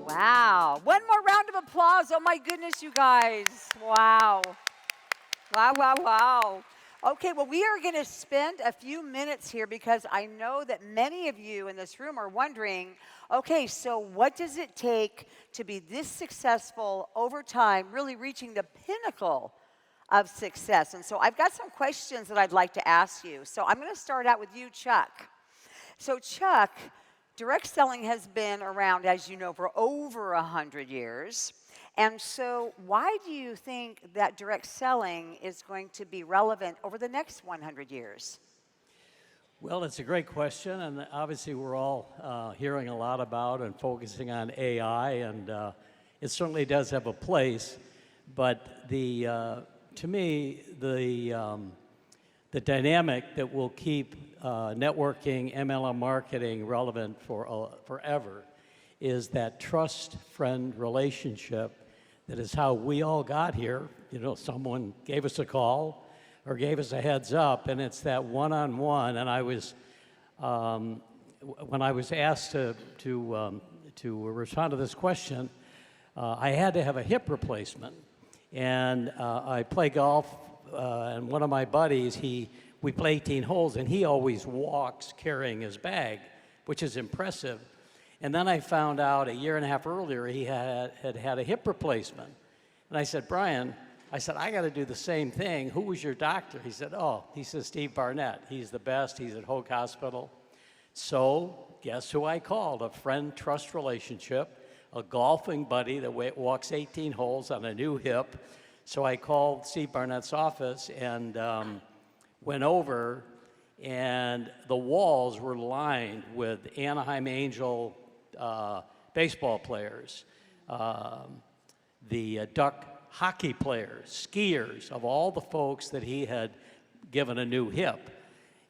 Wow. One more round of applause. Oh my goodness, you guys. Wow. Wow, wow, wow. Okay, well, we are going to spend a few minutes here because I know that many of you in this room are wondering, okay, so what does it take to be this successful over time, really reaching the pinnacle of success? And so I've got some questions that I'd like to ask you. So I'm going to start out with you, Chuck. So Chuck, direct selling has been around, as you know, for over 100 years. And so why do you think that direct selling is going to be relevant over the next 100 years? Well, it's a great question, and obviously we're all hearing a lot about and focusing on AI, and it certainly does have a place. But to me, the dynamic that will keep networking, MLM marketing relevant for forever is that trust-friend relationship. That is how we all got here. You know, someone gave us a call or gave us a heads up, and it's that one-on-one. And I was, when I was asked to respond to this question, I had to have a hip replacement. And I play golf, and one of my buddies, we play 18 holes, and he always walks carrying his bag, which is impressive. And then I found out a year and a half earlier he had a hip replacement. And I said, Brian, I got to do the same thing. Who was your doctor? He said, Steve Barnett. He's the best. He's at Hoag Hospital. So guess who I called? A friend trust relationship, a golfing buddy that walks 18 holes on a new hip. So I called Steve Barnett's office and went over, and the walls were lined with Anaheim Angel baseball players, the Duck hockey players, skiers, of all the folks that he had given a new hip.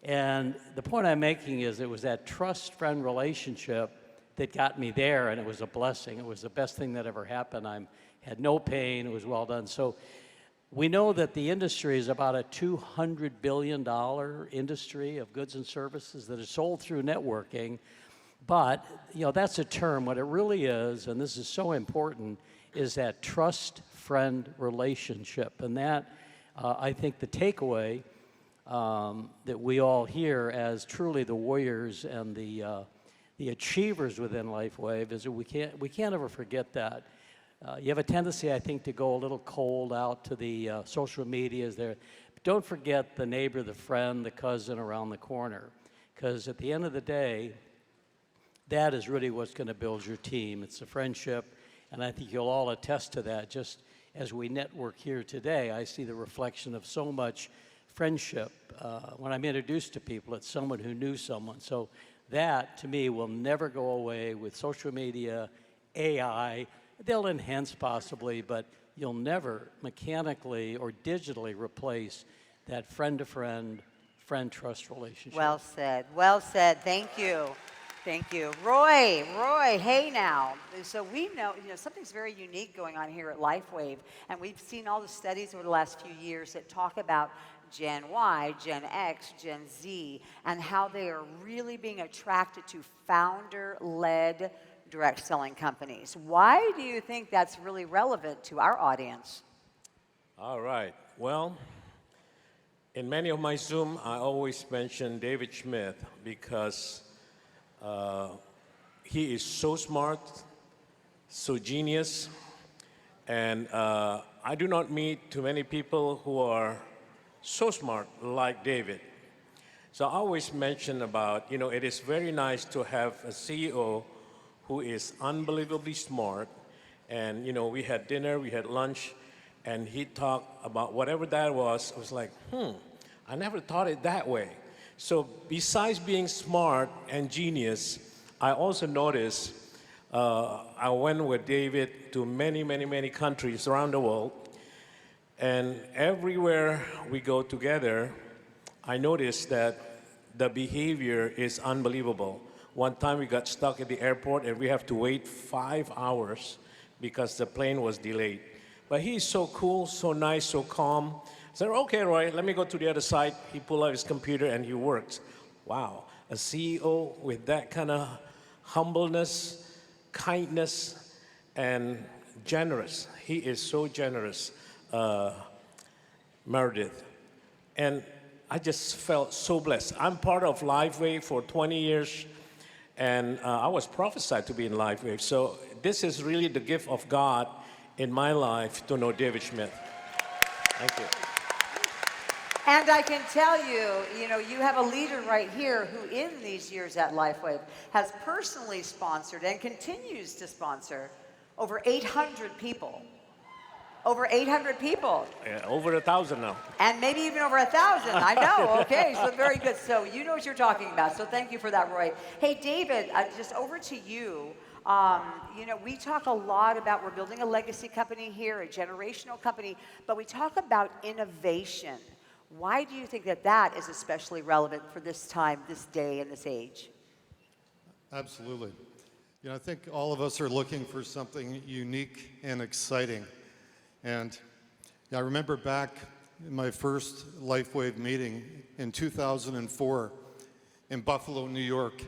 And the point I'm making is it was that trust-friend relationship that got me there, and it was a blessing. It was the best thing that ever happened. I had no pain. It was well done. So we know that the industry is about a $200 billion industry of goods and services that are sold through networking. But, you know, that's a term. What it really is, and this is so important, is that trust-friend relationship. And that, I think the takeaway that we all hear as truly the warriors and the achievers within LifeWave is that we can't ever forget that. You have a tendency, I think, to go a little cold out to the social medias there. But don't forget the neighbor, the friend, the cousin around the corner. Because at the end of the day, that is really what's going to build your team. It's the friendship, and I think you'll all attest to that. Just as we network here today, I see the reflection of so much friendship. When I'm introduced to people, it's someone who knew someone. So that, to me, will never go away with social media, AI. They'll enhance possibly, but you'll never mechanically or digitally replace that friend-to-friend, friend-trust relationship. Well said. Well said. Thank you. Thank you. Roy, hey now. So we know, something's very unique going on here at LifeWave, and we've seen all the studies over the last few years that talk about Gen Y, Gen X, Gen Z, and how they are really being attracted to founder-led direct selling companies. Why do you think that's really relevant to our audience? All right. Well, in many of my Zoom, I always mention David Smith because he is so smart, so genius, and I do not meet too many people who are so smart like David. So I always mention about, it is very nice to have a CEO who is unbelievably smart, and we had dinner, we had lunch, and he talked about whatever that was. I was like, I never thought it that way. So besides being smart and genius, I also noticed I went with David to many, many, many countries around the world, and everywhere we go together, I noticed that the behavior is unbelievable. One time we got stuck at the airport and we have to wait 5 hours because the plane was delayed. But he's so cool, so nice, so calm. I said, okay, Roy, let me go to the other side. He pulled out his computer and he works. Wow, a CEO with that kind of humbleness, kindness, and generous. He is so generous, Meredith. And I just felt so blessed. I'm part of LifeWave for 20 years, and I was prophesied to be in LifeWave. So this is really the gift of God in my life to know David Schmidt. Thank you. And I can tell you, you have a leader right here who in these years at LifeWave has personally sponsored and continues to sponsor over 800 people. Over 800 people. Yeah, over 1,000 now. And maybe even over 1,000. I know. Okay, so very good. So you know what you're talking about. So thank you for that, Roy. Hey, David, just over to you. We talk a lot about we're building a legacy company here, a generational company, but we talk about innovation. Why do you think that that is especially relevant for this time, this day, and this age? Absolutely. I think all of us are looking for something unique and exciting. And I remember back in my first LifeWave meeting in 2004 in Buffalo, New York.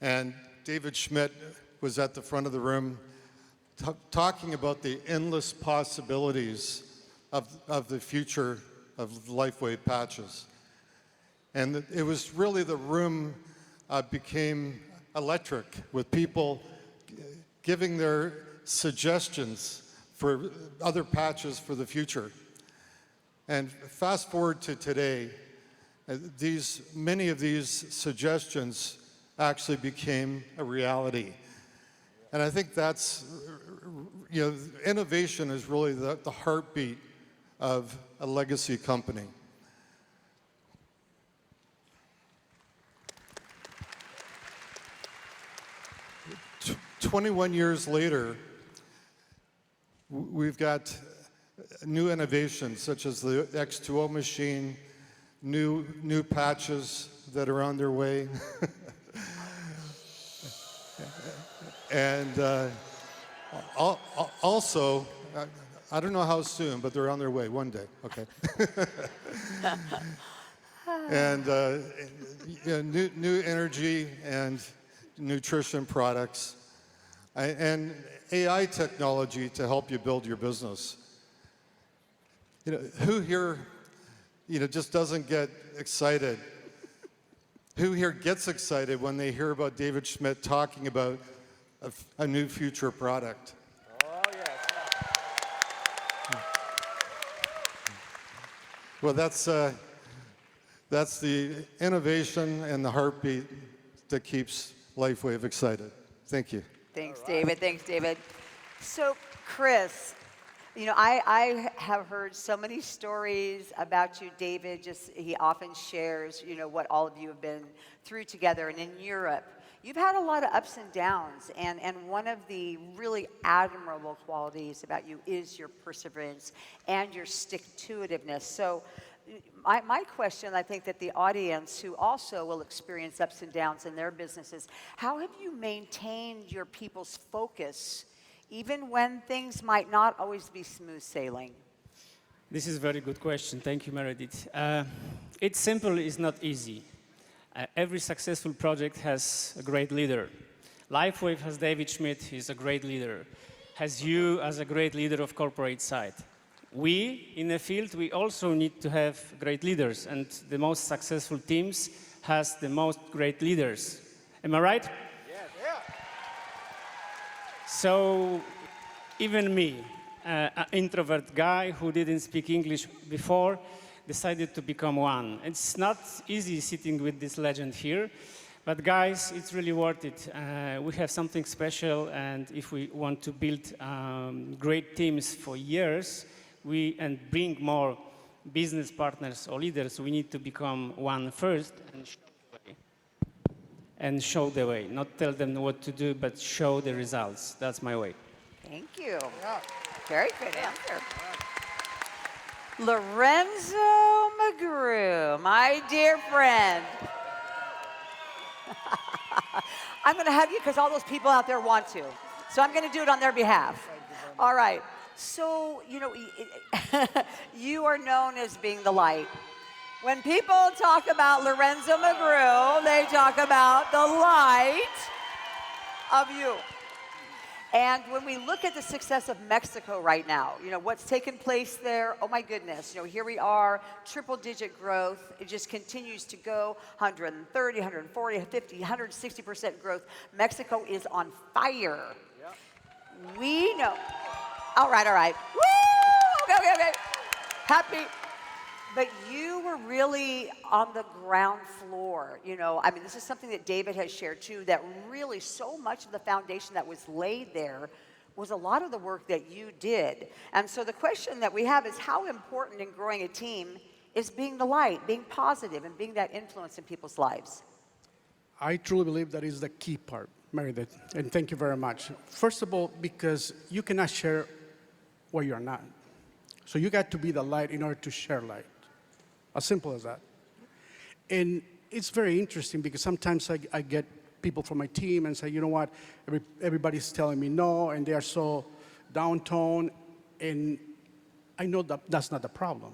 And David Schmidt was at the front of the room talking about the endless possibilities of the future of LifeWave patches. And it was really the room became electric with people giving their suggestions for other patches for the future. And fast forward to today, many of these suggestions actually became a reality. And I think that's, innovation is really the heartbeat of a legacy company. 21 years later, we've got new innovations such as the X2O machine, new patches that are on their way. And also, I don't know how soon, but they're on their way one day, okay? And new energy and nutrition products, and AI technology to help you build your business. Who here, just doesn't get excited? Who here gets excited when they hear about David Schmidt talking about a new future product? Oh, yes. Well, that's the innovation and the heartbeat that keeps LifeWave excited. Thank you. Thanks, David. Thanks, David. So, Chris, I have heard so many stories about you, David. He often shares, what all of you have been through together. And in Europe, you've had a lot of ups and downs. And one of the really admirable qualities about you is your perseverance and your stick-to-itiveness. So, my question, I think that the audience who also will experience ups and downs in their businesses, how have you maintained your people's focus even when things might not always be smooth sailing? This is a very good question. Thank you, Meredith. It's simple, it's not easy. Every successful project has a great leader. LifeWave has David Schmidt, he's a great leader. Has you as a great leader of corporate side. We, in the field, we also need to have great leaders, and the most successful teams has the most great leaders. Am I right? Yeah. So, even me, an introvert guy who didn't speak English before, decided to become one. It's not easy sitting with this legend here, but guys, it's really worth it. We have something special, and if we want to build great teams for years, and bring more business partners or leaders, we need to become one first and show the way. Not tell them what to do, but show the results. That's my way. Thank you. Yeah. Very good answer. Lorenzo McGrew, my dear friend. I'm going to have you because all those people out there want to. So I'm going to do it on their behalf. All right. So, you are known as being the light. When people talk about Lorenzo McGrew, they talk about the light of you. And when we look at the success of Mexico right now, what's taken place there, oh my goodness, here we are, triple-digit growth. It just continues to go, 130, 140, 150, 160% growth. Mexico is on fire. Yep. We know. All right. Woo! Okay. Happy. But you were really on the ground floor, this is something that David has shared too, that really so much of the foundation that was laid there was a lot of the work that you did. And so the question that we have is how important in growing a team is being the light, being positive, and being that influence in people's lives? I truly believe that is the key part, Meredith, and thank you very much. First of all, because you cannot share what you're not. So you got to be the light in order to share light. As simple as that. And it's very interesting because sometimes I get people from my team and say, you know what, everybody's telling me no, and they are so downtoned, and I know that that's not the problem.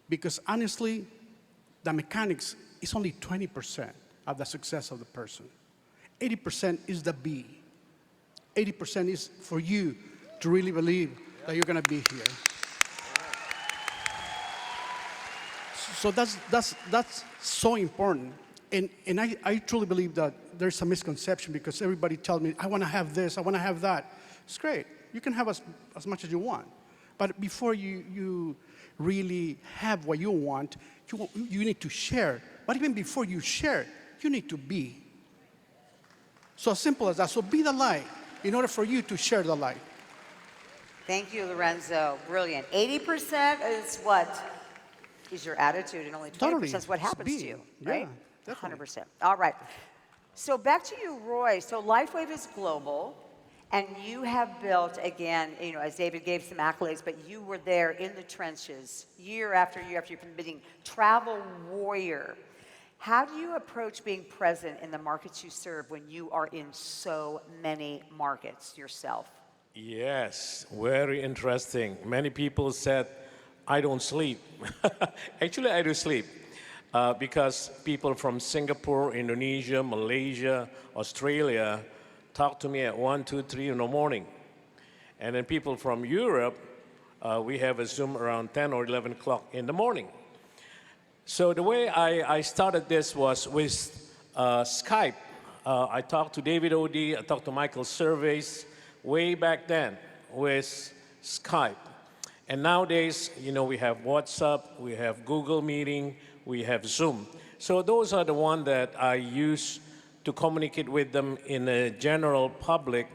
Because honestly, the mechanics is only 20% of the success of the person. 80% is the B. 80% is for you to really believe that you're gonna be here. So that's so important. And I truly believe that there's a misconception because everybody tells me, I want to have this, I want to have that. It's great. You can have as much as you want. But before you really have what you want, you need to share. But even before you share, you need to be. So as simple as that. So be the light in order for you to share the light. Thank you, Lorenzo. Brilliant. 80% is what? Is your attitude, and only 20% is what happens to you, right? Yeah, definitely. 100%. All right. So back to you, Roy. So LifeWave is global, and you have built, again, as David gave some accolades, but you were there in the trenches year after year after you've been bidding, travel warrior. How do you approach being present in the markets you serve when you are in so many markets yourself? Yes, very interesting. Many people said, I don't sleep. Actually, I do sleep because people from Singapore, Indonesia, Malaysia, Australia talk to me at 1, 2, 3 in the morning. And then people from Europe, we have a Zoom around 10 or 11 o'clock in the morning. So the way I started this was with Skype. I talked to David Odie, I talked to Michael Surveys way back then with Skype. And nowadays, we have WhatsApp, we have Google Meeting, we have Zoom. So those are the ones that I use to communicate with them in a general public,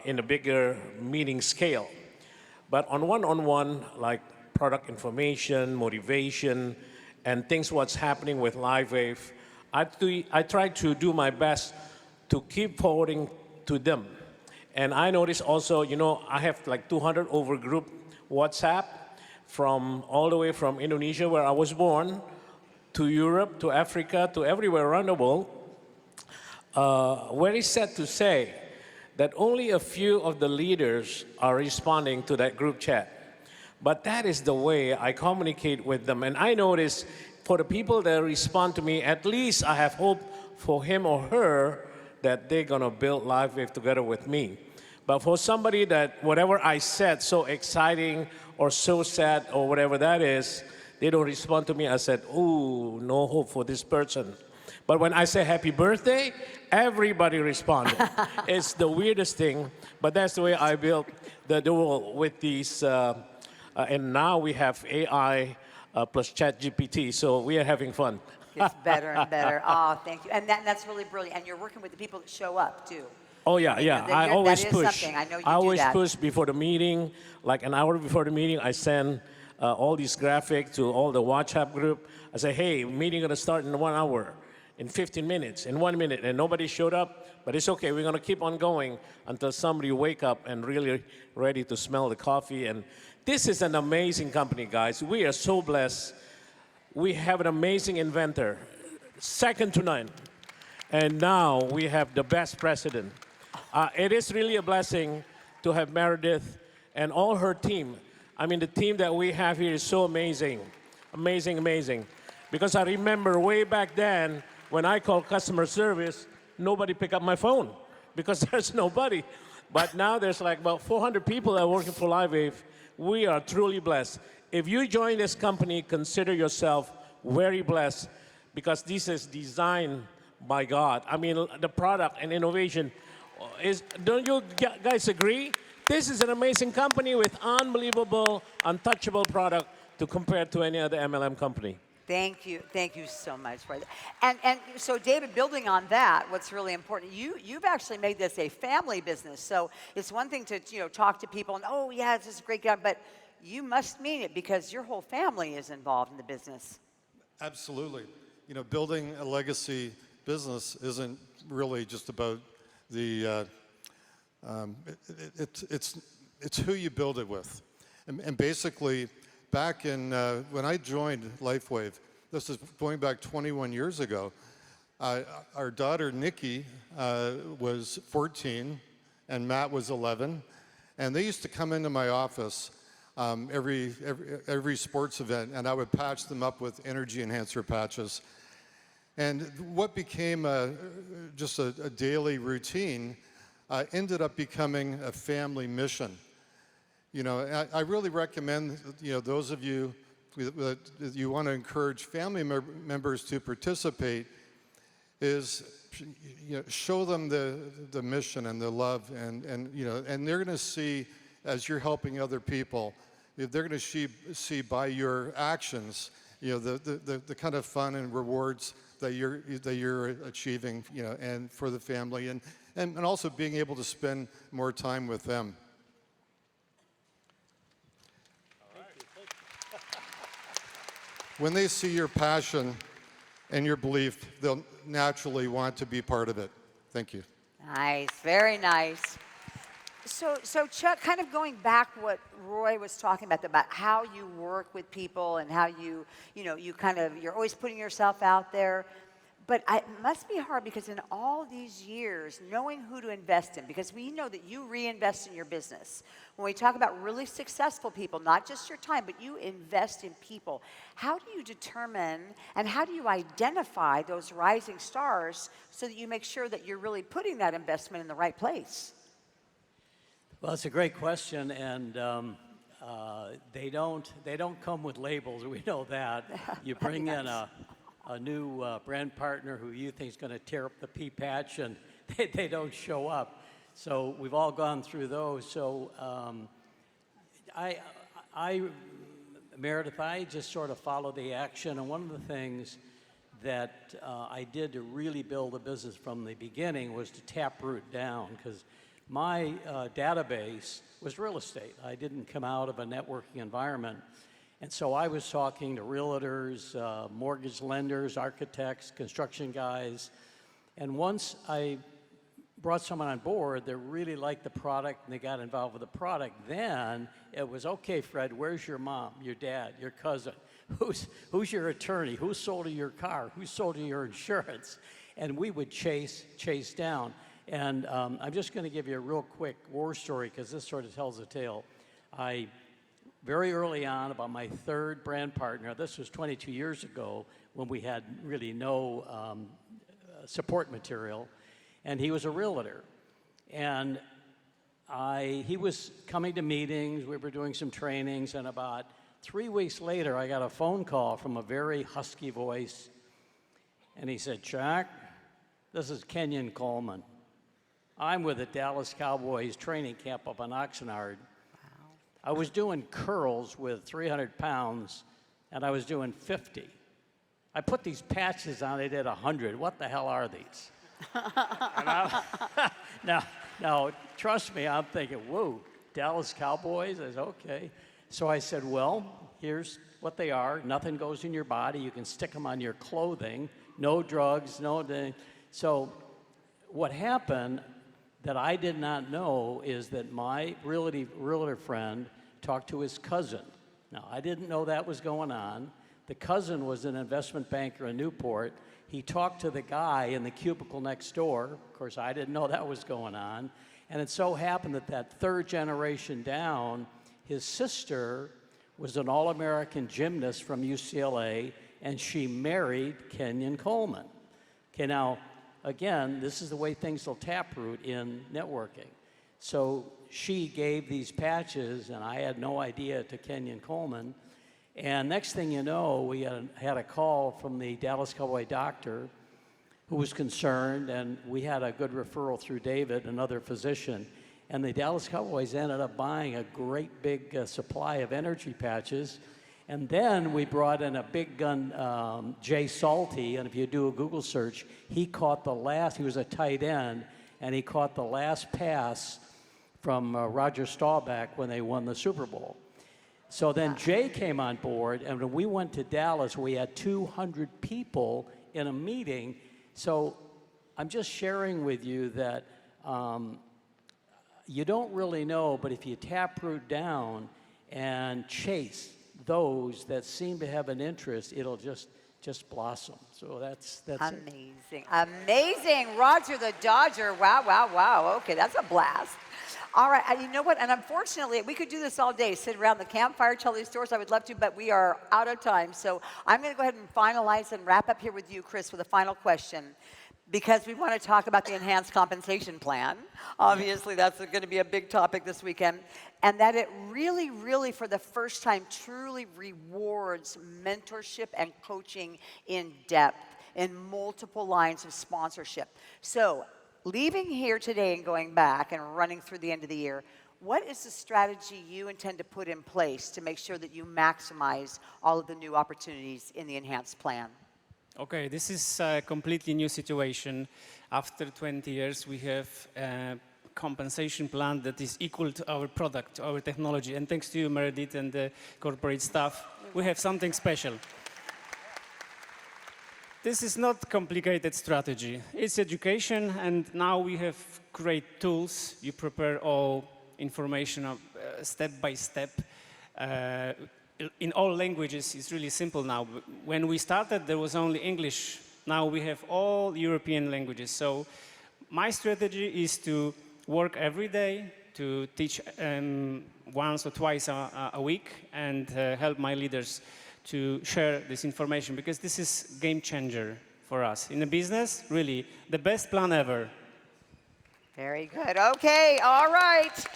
in a bigger meeting scale. But on one-on-one, like product information, motivation, and things what's happening with LifeWave, I try to do my best to keep forwarding to them. And I notice also, I have like 200 over group WhatsApp from all the way from Indonesia, where I was born, to Europe, to Africa, to everywhere around the world. Very sad to say that only a few of the leaders are responding to that group chat. But that is the way I communicate with them. And I notice for the people that respond to me, at least I have hope for him or her that they're gonna build LifeWave together with me. But for somebody that whatever I said, so exciting or so sad or whatever that is, they don't respond to me, I said, ooh, no hope for this person. But when I say happy birthday, everybody responded. It's the weirdest thing, but that's the way I built the world with these, and now we have AI plus ChatGPT, so we are having fun. It's better and better. Oh, thank you. And that's really brilliant. And you're working with the people that show up, too. Oh, yeah. I always push. I know you I always do that. push before the meeting. Like an hour before the meeting, I send all these graphics to all the WhatsApp group. I say, hey, meeting gonna start in 1 hour, in 15 minutes, in 1 minute. And nobody showed up, but it's okay. We're gonna keep on going until somebody wake up and really ready to smell the coffee. And this is an amazing company, guys. We are so blessed. We have an amazing inventor, second to none. And now we have the best president. It is really a blessing to have Meredith and all her team. I mean, the team that we have here is so amazing. Amazing, amazing. Because I remember way back then, when I called customer service, nobody picked up my phone because there's nobody. But now there's like about 400 people that are working for LIFEWAVE. We are truly blessed. If you join this company, consider yourself very blessed because this is designed by God. I mean, the product and innovation is, don't you guys agree? This is an amazing company with unbelievable, untouchable product to compare to any other MLM company. Thank you so much for that. And so, David, building on that, what's really important, you've actually made this a family business. So it's one thing to talk to people and oh yeah, this is a great guy, but you must mean it because your whole family is involved in the business. Absolutely. Building a legacy business isn't really just about the. It's who you build it with, and basically. Back in, when I joined LifeWave, this is going back 21 years ago, our daughter Nikki was 14 and Matt was 11, and they used to come into my office every sports event, and I would patch them up with energy enhancer patches. And what became just a daily routine ended up becoming a family mission. I really recommend, those of you that you want to encourage family members to participate is, show them the mission and the love and they're going to see as you're helping other people, they're going to see by your actions, the kind of fun and rewards that you're achieving, and for the family and also being able to spend more time with them. When they see your passion and your belief, they'll naturally want to be part of it. Thank you. Nice, very nice. So Chuck, kind of going back what Roy was talking about how you work with people and how you're always putting yourself out there. But it must be hard because in all these years, knowing who to invest in, because we know that you reinvest in your business. When we talk about really successful people, not just your time, but you invest in people. How do you determine and how do you identify those rising stars so that you make sure that you're really putting that investment in the right place? Well, it's a great question, and they don't come with labels. We know that. You bring in a new brand partner who you think is going to tear up the pea patch, and they don't show up. So we've all gone through those. So Meredith, I just sort of follow the action, and one of the things that I did to really build a business from the beginning was to taproot down, because my database was real estate. I didn't come out of a networking environment. And so I was talking to realtors, mortgage lenders, architects, construction guys. And once I brought someone on board that really liked the product and they got involved with the product, then it was, okay, Fred, where's your mom, your dad, your cousin? Who's your attorney? Who sold you your car? Who sold you your insurance? And we would chase down. And I'm just going to give you a real quick war story because this sort of tells a tale. Very early on, about my third brand partner, this was 22 years ago when we had really no support material, and he was a realtor. And he was coming to meetings, we were doing some trainings, and about 3 weeks later, I got a phone call from a very husky voice, and he said, Chuck, this is Kenyon Coleman. I'm with the Dallas Cowboys training camp up in Oxnard. I was doing curls with 300 pounds, and I was doing 50. I put these patches on, they did 100. What the hell are these? Now, trust me, I'm thinking, whoa, Dallas Cowboys? I said, okay. So I said, well, here's what they are. Nothing goes in your body. You can stick them on your clothing. No drugs, no thing. So what happened that I did not know is that my realtor friend talked to his cousin. Now, I didn't know that was going on. The cousin was an investment banker in Newport. He talked to the guy in the cubicle next door. Of course, I didn't know that was going on. And it so happened that third generation down, his sister was an All-American gymnast from UCLA, and she married Kenyon Coleman. Okay, now, again, this is the way things will taproot in networking. So she gave these patches, and I had no idea, to Kenyon Coleman. And next thing you know, we had a call from the Dallas Cowboy doctor who was concerned, and we had a good referral through David, another physician. And the Dallas Cowboys ended up buying a great big supply of energy patches. And then we brought in a big gun, Jay Salty, and if you do a Google search, he was a tight end, and he caught the last pass from Roger Staubach when they won the Super Bowl. So then Jay came on board, and when we went to Dallas, we had 200 people in a meeting. So I'm just sharing with you that you don't really know, but if you taproot down and chase those that seem to have an interest, it'll just blossom. So that's amazing. Amazing. Roger the Dodger. Wow, wow, wow. Okay, that's a blast. All right, you know what? And unfortunately, we could do this all day, sit around the campfire, tell these stories. I would love to, but we are out of time. So I'm going to go ahead and finalize and wrap up here with you, Chris, with a final question. Because we want to talk about the enhanced compensation plan. Obviously, that's going to be a big topic this weekend. And that it really, really, for the first time, truly rewards mentorship and coaching in depth in multiple lines of sponsorship. So, leaving here today and going back and running through the end of the year, what is the strategy you intend to put in place to make sure that you maximize all of the new opportunities in the enhanced plan? Okay, this is a completely new situation. After 20 years, we have a compensation plan that is equal to our product, our technology. And thanks to you, Meredith, and the corporate staff, we have something special. This is not complicated strategy. It's education, and now we have great tools. You prepare all information step by step. In all languages, it's really simple now. When we started, there was only English. Now we have all European languages. So my strategy is to work every day, to teach once or twice a week, and help my leaders to share this information, because this is game changer for us. In the business, really, the best plan ever. Very good. Okay, all right.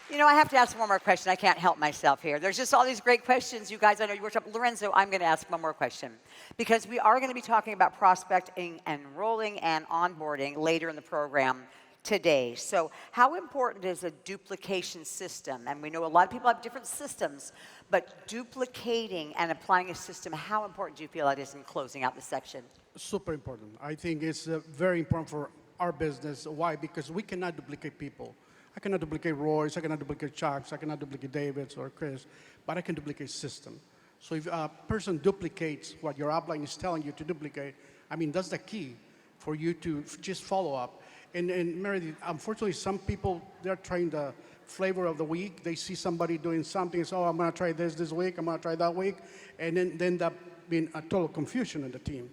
You know, I have to ask one more question. I can't help myself here. There's just all these great questions. You guys, I know you worked up. Lorenzo, I'm going to ask one more question. Because we are going to be talking about prospecting, enrolling, and onboarding later in the program today. So how important is a duplication system? And we know a lot of people have different systems, but duplicating and applying a system, how important do you feel that is in closing out the section? Super important. I think it's very important for our business. Why? Because we cannot duplicate people. I cannot duplicate Royce, I cannot duplicate Chuck's, I cannot duplicate David's or Chris, but I can duplicate system. So if a person duplicates what your upline is telling you to duplicate, I mean, that's the key for you to just follow up. And Meredith, unfortunately, some people, they're trying the flavor of the week. They see somebody doing something, so, oh, I'm going to try this week, I'm going to try that week, and then they end up being a total confusion in the team.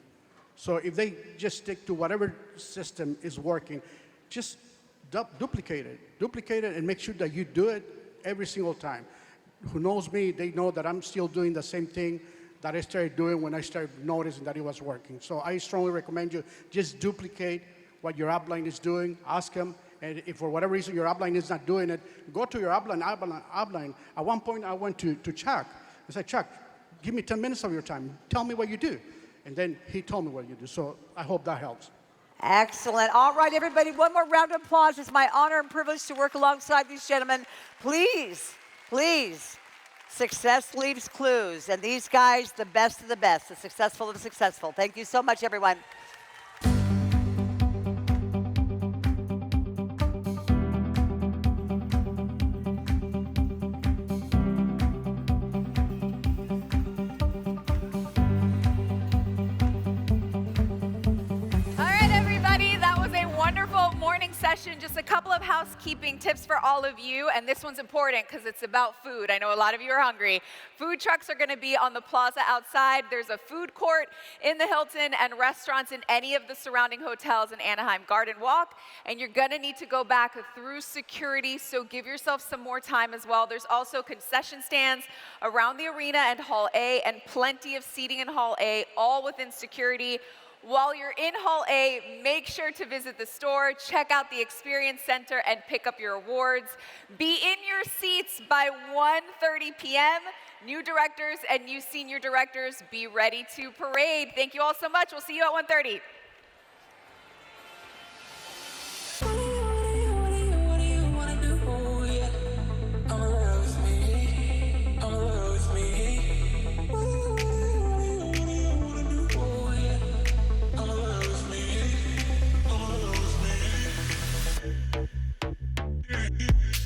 So if they just stick to whatever system is working, just duplicate it, and make sure that you do it every single time. Who knows me, they know that I'm still doing the same thing that I started doing when I started noticing that it was working. So I strongly recommend you just duplicate what your upline is doing, ask them, and if for whatever reason your upline is not doing it, go to your upline. At one point I went to Chuck. I said, Chuck, give me 10 minutes of your time. Tell me what you do. And then he told me what you do. So I hope that helps. Excellent. All right, everybody, one more round of applause. It's my honor and privilege to work alongside these gentlemen. Please, please, success leaves clues. And these guys, the best of the best, the successful of the successful. Thank you so much, everyone. Session, just a couple of housekeeping tips for all of you, and this one's important because it's about food. I know a lot of you are hungry. Food trucks are going to be on the plaza outside. There's a food court in the Hilton and restaurants in any of the surrounding hotels in Anaheim. Garden Walk, and you're going to need to go back through security, so give yourself some more time as well. There's also concession stands around the arena and Hall A, and plenty of seating in Hall A, all within security. While you're in Hall A, make sure to visit the store, check out the Experience Center, and pick up your awards. Be in your seats by 1:30 p.m. New directors and new senior directors, be ready to parade. Thank you all so much. We'll see you at 1:30. Yeah.